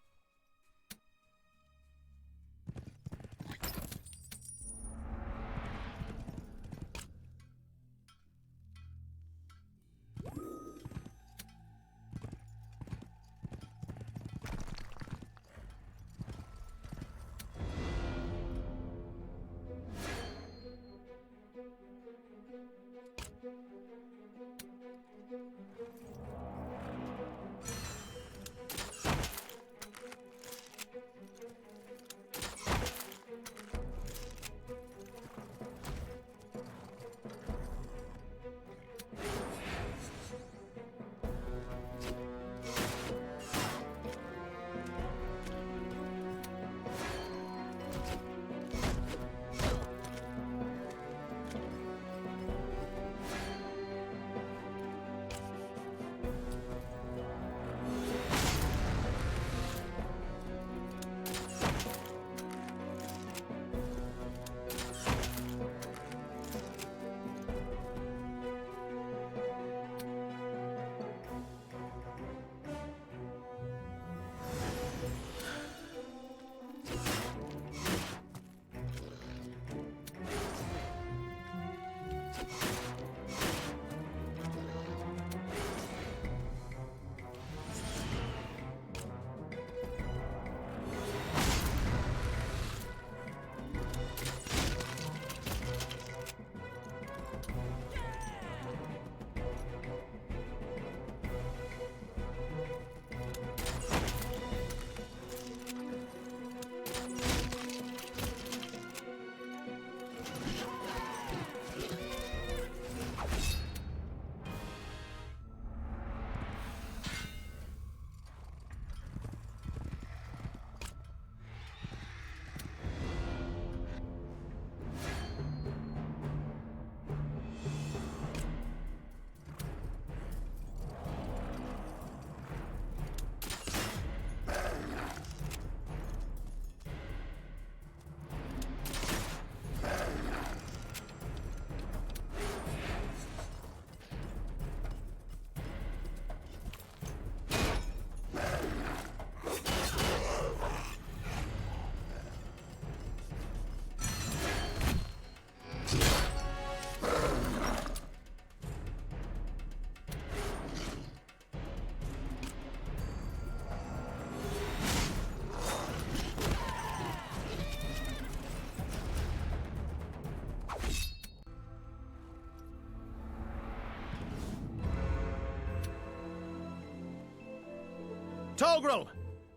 Togrul!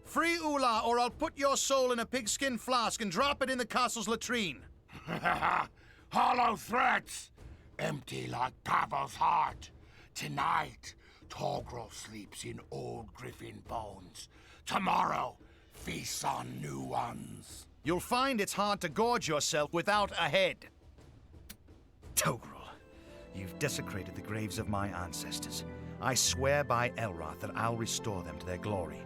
Free Ula, or I'll put your soul in a pigskin flask and drop it in the castle's latrine. Hollow threats! Empty like Pavel's heart. Tonight, Togrul sleeps in old Griffin bones. Tomorrow, feasts on new ones. You'll find it's hard to gorge yourself without a head. Togrul, you've desecrated the graves of my ancestors. I swear by Elrath that I'll restore them to their glory.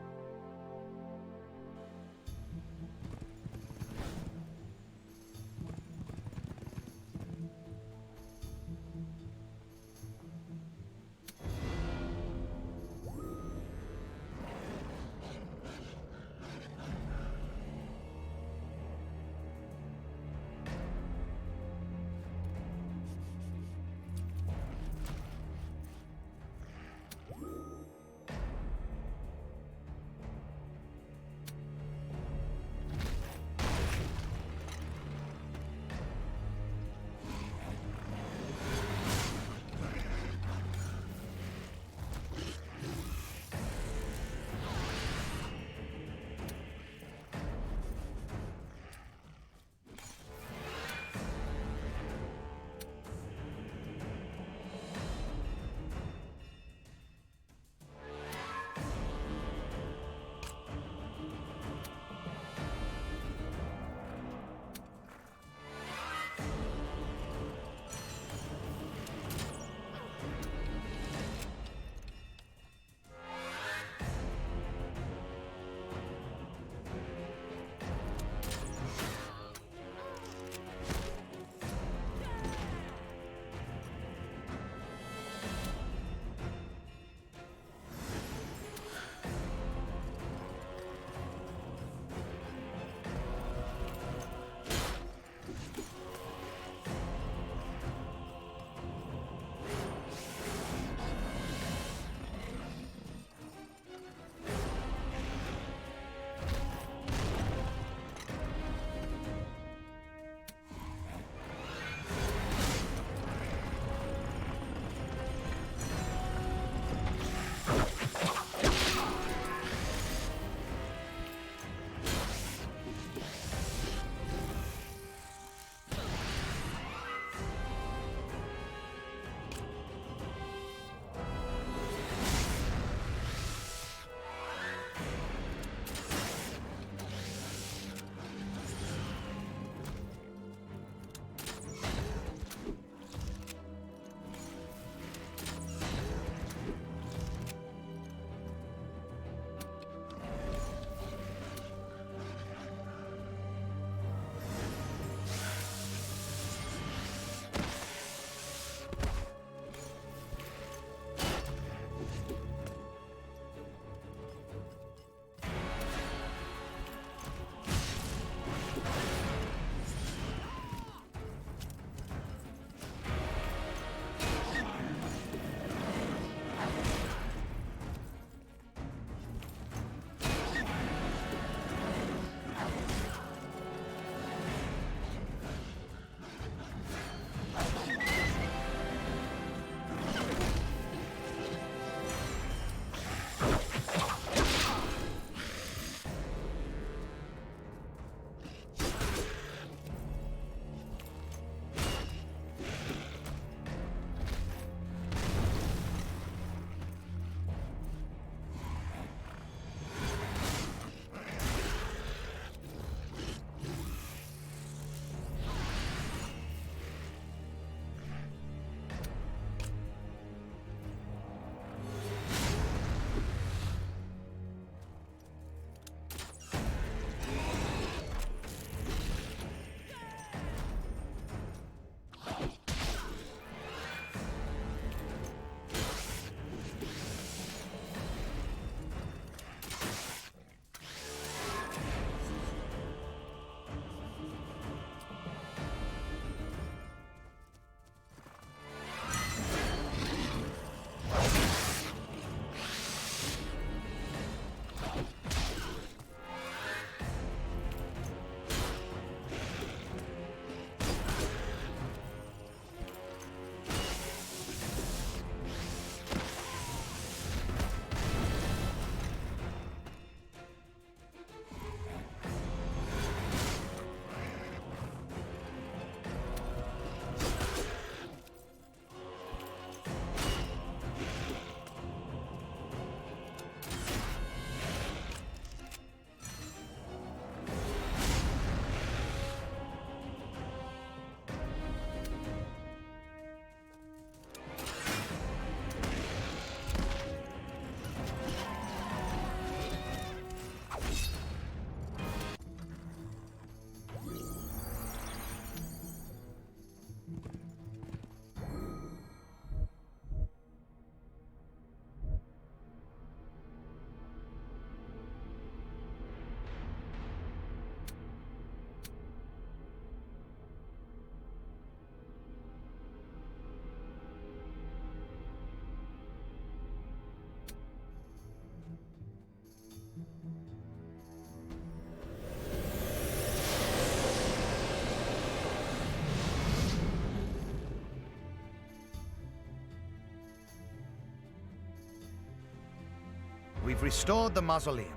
We've restored the mausoleum.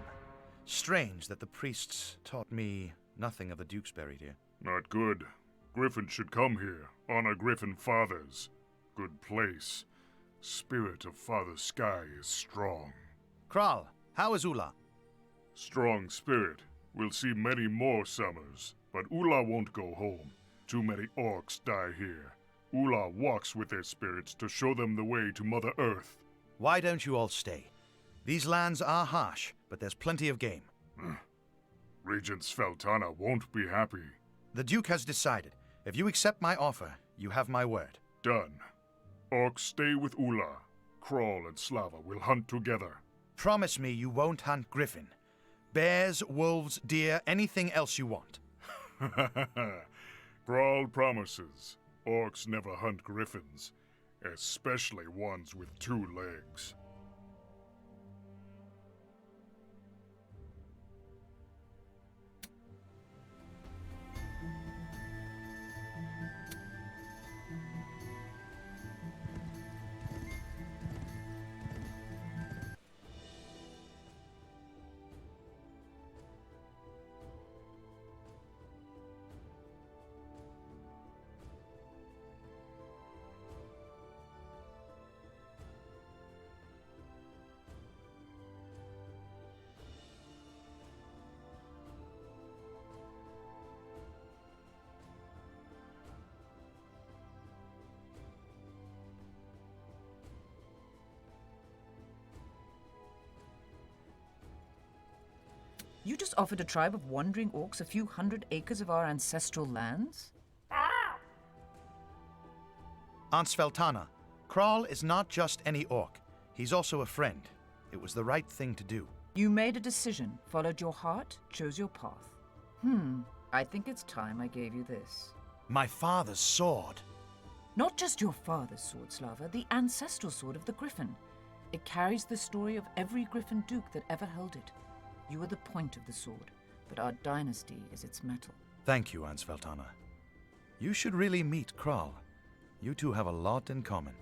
Strange that the priests taught me nothing of the Dukes buried here. Not good. Griffin should come here. Honor Griffin fathers. Good place. Spirit of Father Sky is strong. Kral, how is Ula? Strong spirit. We'll see many more summers. But Ula won't go home. Too many orcs die here. Ula walks with their spirits to show them the way to Mother Earth. Why don't you all stay? These lands are harsh, but there's plenty of game. Regent Sveltana won't be happy. The Duke has decided. If you accept my offer, you have my word. Done. Orcs stay with Ula. Kral and Slava will hunt together. Promise me you won't hunt Griffin. Bears, wolves, deer, anything else you want. Kral promises. Orcs never hunt griffins, especially ones with 2 legs. You just offered a tribe of wandering orcs a few hundred acres of our ancestral lands? Aunt Sveltana, Kral is not just any orc. He's also a friend. It was the right thing to do. You made a decision, followed your heart, chose your path. I think it's time I gave you this. My father's sword. Not just your father's sword, Slava, the ancestral sword of the Griffin. It carries the story of every Griffin Duke that ever held it. You are the point of the sword, but our dynasty is its metal. Thank you, Aunt Sveltana. You should really meet Kral. You two have a lot in common.